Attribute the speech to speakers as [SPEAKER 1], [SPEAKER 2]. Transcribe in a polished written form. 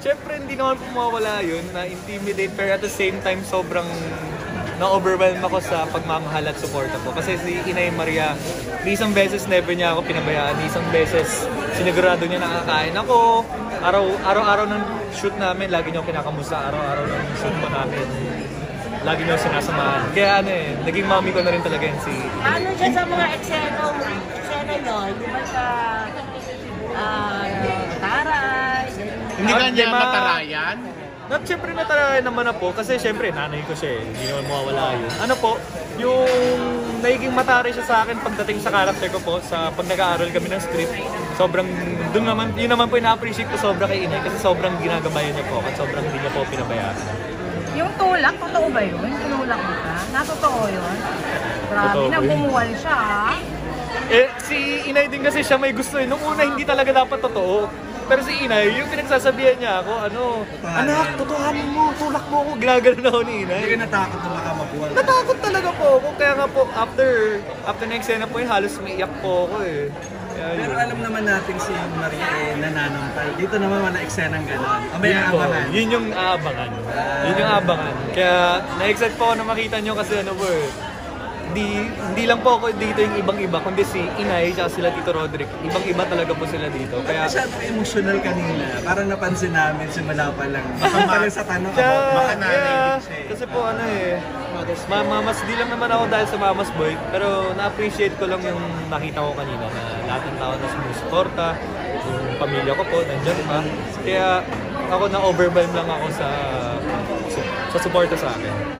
[SPEAKER 1] Siyempre hindi naman po mawawala yun, na-intimidate, pero at the same time sobrang na-overwhelm ako sa pagmamahal at suporta po. Kasi si Inay Maria, di isang beses never niya ako pinabayaan, di isang beses sinigurado niya nakakain ako. Araw-araw ng shoot namin, lagi niya ako kinakamusta, araw-araw ng shoot po namin. Lagi niya ako sinasamahan. Kaya naging mami ko na rin talaga yun si...
[SPEAKER 2] Ano dyan sa mga eksena nyo? Di ba sa taray?
[SPEAKER 3] Hindi ka niya matarayan?
[SPEAKER 1] Siyempre natarayan naman na po kasi siyempre nanay ko siya eh. Hindi naman mawawala yun. Ano po, yung nagiging mataray siya sa akin pagdating sa character ko po, sa pag nag-aaral kami ng script, sobrang, yun naman po ina-appreciate ko sobra kay Inay kasi sobrang ginagabayan niya po at sobrang hindi niya po pinabayaan.
[SPEAKER 4] Yung tulak, totoo ba yun? Tinulak mo ka? Natotoo yun? Grabe,
[SPEAKER 1] Totoo ba yun?
[SPEAKER 4] nabumuwal siya ha?
[SPEAKER 1] Si Inay din kasi siya may gusto eh. Nung una hindi talaga dapat totoo. Pero si Inay, yung pinagsasabihan niya ako, anak, totohanin mo, tulak mo ako. Ginagano ako ni Inay.
[SPEAKER 5] Hindi ka natakot na baka mabuwal.
[SPEAKER 1] Natakot talaga po ako. Kaya nga po, after na eksena po yun, halos may iyak po ako eh.
[SPEAKER 5] Pero alam naman natin si Maria nananampal. Dito naman wala eksenang gano'n. May aabangan.
[SPEAKER 1] Yun yung aabangan. Yun yung aabangan. Kaya na-excite po ako na makita nyo kasi hindi lang po ako dito yung ibang-iba, kundi si Inay at sila Tito Roderick. Ibang-iba talaga po sila dito. Kaya
[SPEAKER 5] masyadong emotional kanina. Parang napansin namin simula pa lang. Baka sa tanong baka nanay siya eh.
[SPEAKER 1] Kasi po Mamas, di lang naman ako dahil sa Mamas Boy, pero na-appreciate ko lang yung nakita ko kanina na lahat ng tao na sumusuporta, yung pamilya ko po, nandiyan pa. Kaya ako na-overwhelm lang ako sa suporta sa akin.